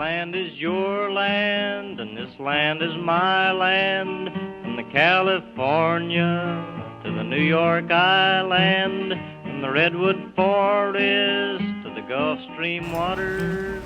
land is your land, and this land is my land, from the California to the New York Island, from the redwood forest to the Gulf Stream waters.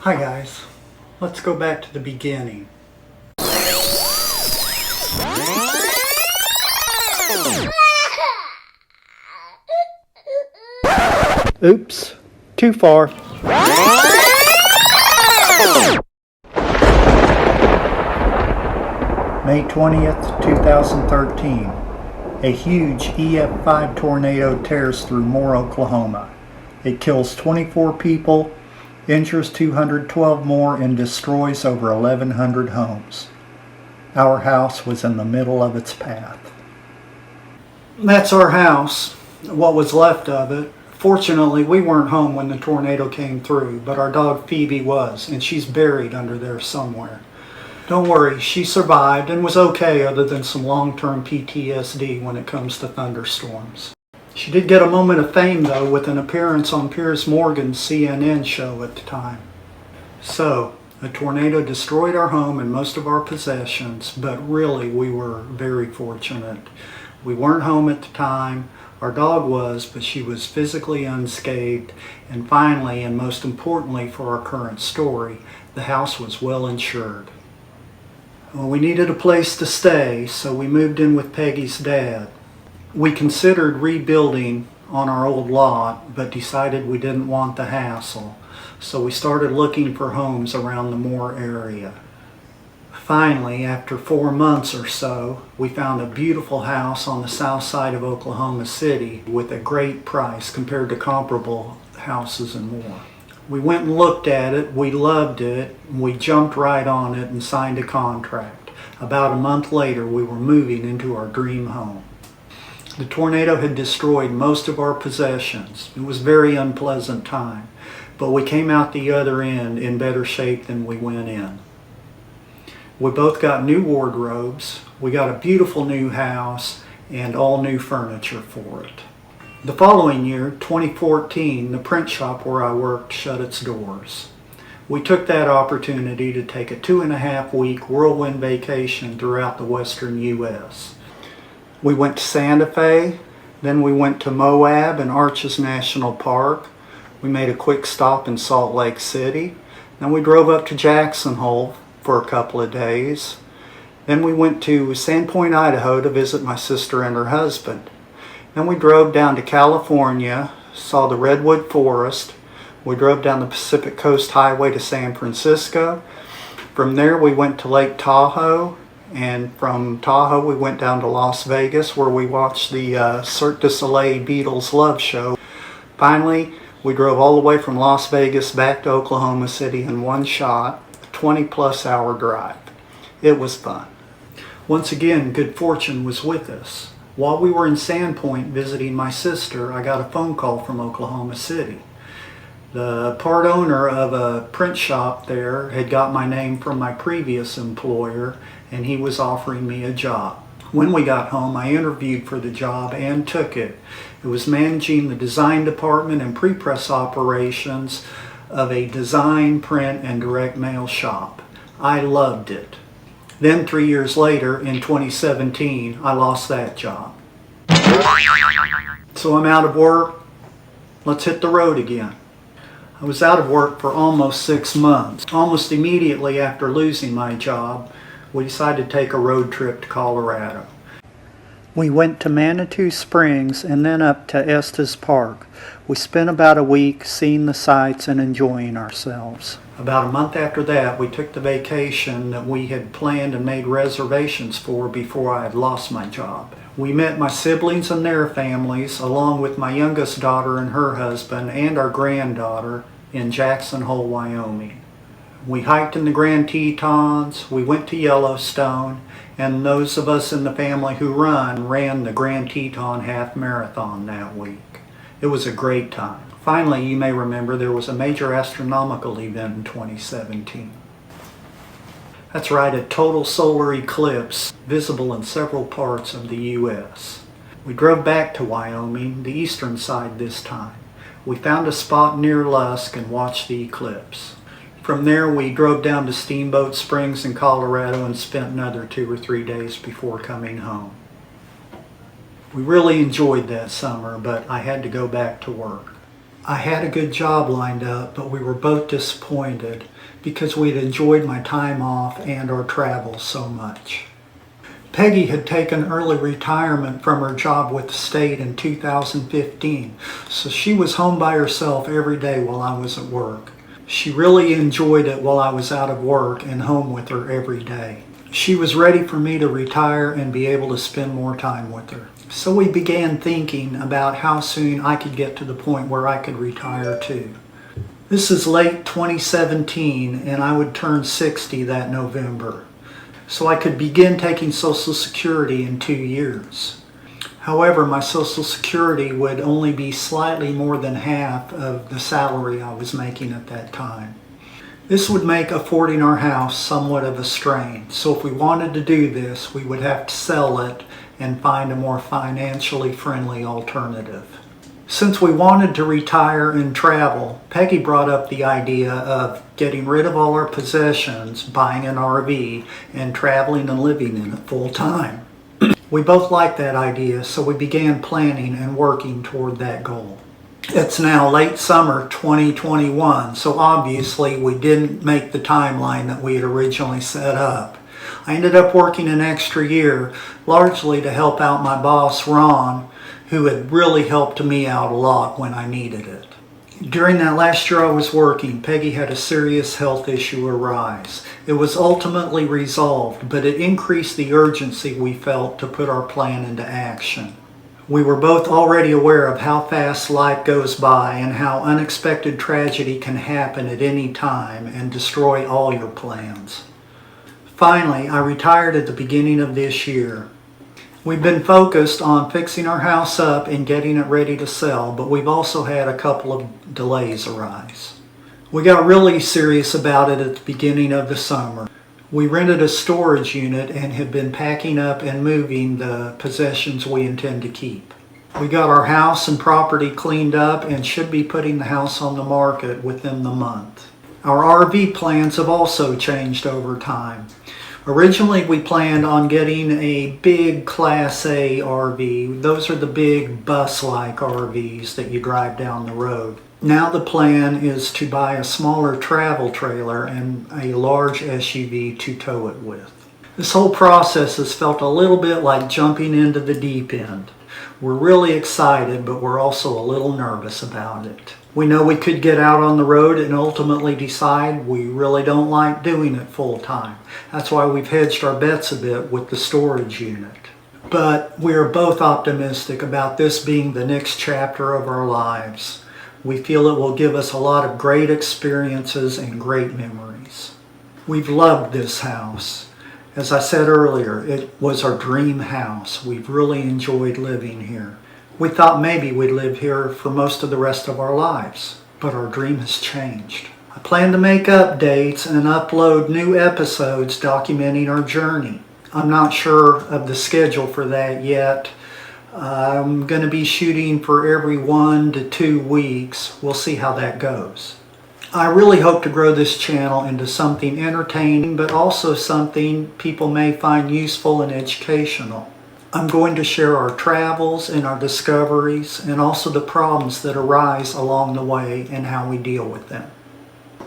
Hi guys, let's go back to the beginning. Oops, too far. May 20th, 2013. A huge EF5 tornado tears through Moore, Oklahoma. It kills 24 people, injures 212 more, and destroys over 1,100 homes. Our house was in the middle of its path. That's our house, what was left of it. Fortunately, we weren't home when the tornado came through, but our dog Phoebe was, and she's buried under there somewhere. Don't worry, she survived and was okay other than some long-term PTSD when it comes to thunderstorms. She did get a moment of fame, though, with an appearance on Piers Morgan's CNN show at the time. So, a tornado destroyed our home and most of our possessions, but really we were very fortunate. We weren't home at the time. Our dog was, but she was physically unscathed. And finally, and most importantly for our current story, the house was well insured. Well, we needed a place to stay, so we moved in with Peggy's dad. We considered rebuilding on our old lot, but decided we didn't want the hassle, so we started looking for homes around the Moore area. Finally, after 4 months or so, we found a beautiful house on the south side of Oklahoma City with a great price compared to comparable houses in Moore. We went and looked at it, we loved it, and we jumped right on it and signed a contract. About a month later, we were moving into our dream home. The tornado had destroyed most of our possessions. It was a very unpleasant time, but we came out the other end in better shape than we went in. We both got new wardrobes, we got a beautiful new house, and all new furniture for it. The following year, 2014, the print shop where I worked shut its doors. We took that opportunity to take a 2.5-week whirlwind vacation throughout the western U.S. We went to Santa Fe, then we went to Moab and Arches National Park. We made a quick stop in Salt Lake City. Then we drove up to Jackson Hole for a couple of days. Then we went to Sandpoint, Idaho to visit my sister and her husband. Then we drove down to California, saw the Redwood Forest. We drove down the Pacific Coast Highway to San Francisco. From there we went to Lake Tahoe. And from Tahoe we went down to Las Vegas where we watched the Cirque du Soleil Beatles Love Show. Finally, we drove all the way from Las Vegas back to Oklahoma City in one shot, a 20+ hour drive. It was fun. Once again, good fortune was with us. While we were in Sandpoint visiting my sister, I got a phone call from Oklahoma City. The part owner of a print shop there had got my name from my previous employer, and he was offering me a job. When we got home, I interviewed for the job and took it. It was managing the design department and pre-press operations of a design, print, and direct mail shop. I loved it. Then 3 years later, in 2017, I lost that job. So I'm out of work. Let's hit the road again. I was out of work for almost 6 months. Almost immediately after losing my job, we decided to take a road trip to Colorado. We went to Manitou Springs and then up to Estes Park. We spent about a week seeing the sights and enjoying ourselves. About a month after that, we took the vacation that we had planned and made reservations for before I had lost my job. We met my siblings and their families, along with my youngest daughter and her husband, and our granddaughter in Jackson Hole, Wyoming. We hiked in the Grand Tetons, we went to Yellowstone, and those of us in the family who ran the Grand Teton Half Marathon that week. It was a great time. Finally, you may remember there was a major astronomical event in 2017. That's right, a total solar eclipse visible in several parts of the U.S. We drove back to Wyoming, the eastern side this time. We found a spot near Lusk and watched the eclipse. From there we drove down to Steamboat Springs in Colorado and spent another 2 or 3 days before coming home. We really enjoyed that summer, but I had to go back to work. I had a good job lined up, but we were both disappointed because we had enjoyed my time off and our travels so much. Peggy had taken early retirement from her job with the state in 2015, so she was home by herself every day while I was at work. She really enjoyed it while I was out of work and home with her every day. She was ready for me to retire and be able to spend more time with her. So we began thinking about how soon I could get to the point where I could retire too. This is late 2017 and I would turn 60 that November. So I could begin taking Social Security in 2 years. However, my Social Security would only be slightly more than half of the salary I was making at that time. This would make affording our house somewhat of a strain. So if we wanted to do this, we would have to sell it and find a more financially friendly alternative. Since we wanted to retire and travel, Peggy brought up the idea of getting rid of all our possessions, buying an RV, and traveling and living in it full time. We both liked that idea, so we began planning and working toward that goal. It's now late summer 2021, so obviously we didn't make the timeline that we had originally set up. I ended up working an extra year, largely to help out my boss, Ron, who had really helped me out a lot when I needed it. During that last year I was working, Peggy had a serious health issue arise. It was ultimately resolved, but it increased the urgency we felt to put our plan into action. We were both already aware of how fast life goes by and how unexpected tragedy can happen at any time and destroy all your plans. Finally, I retired at the beginning of this year. We've been focused on fixing our house up and getting it ready to sell, but we've also had a couple of delays arise. We got really serious about it at the beginning of the summer. We rented a storage unit and have been packing up and moving the possessions we intend to keep. We got our house and property cleaned up and should be putting the house on the market within the month. Our RV plans have also changed over time. Originally, we planned on getting a big Class A RV. Those are the big bus-like RVs that you drive down the road. Now the plan is to buy a smaller travel trailer and a large SUV to tow it with. This whole process has felt a little bit like jumping into the deep end. We're really excited, but we're also a little nervous about it. We know we could get out on the road and ultimately decide we really don't like doing it full time. That's why we've hedged our bets a bit with the storage unit. But we are both optimistic about this being the next chapter of our lives. We feel it will give us a lot of great experiences and great memories. We've loved this house. As I said earlier, it was our dream house. We've really enjoyed living here. We thought maybe we'd live here for most of the rest of our lives, but our dream has changed. I plan to make updates and upload new episodes documenting our journey. I'm not sure of the schedule for that yet. I'm going to be shooting for every 1 to 2 weeks. We'll see how that goes. I really hope to grow this channel into something entertaining, but also something people may find useful and educational. I'm going to share our travels and our discoveries and also the problems that arise along the way and how we deal with them.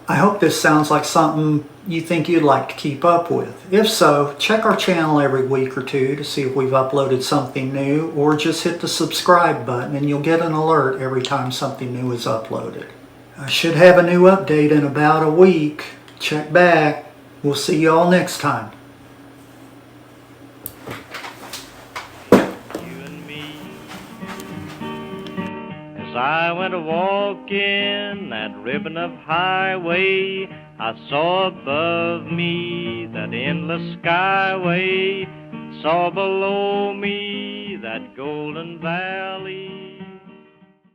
I hope this sounds like something you think you'd like to keep up with. If so, check our channel every week or two to see if we've uploaded something new, or just hit the subscribe button and you'll get an alert every time something new is uploaded. I should have a new update in about a week. Check back. We'll see you all next time. I went a walking that ribbon of highway, I saw above me that endless skyway, saw below me that golden valley.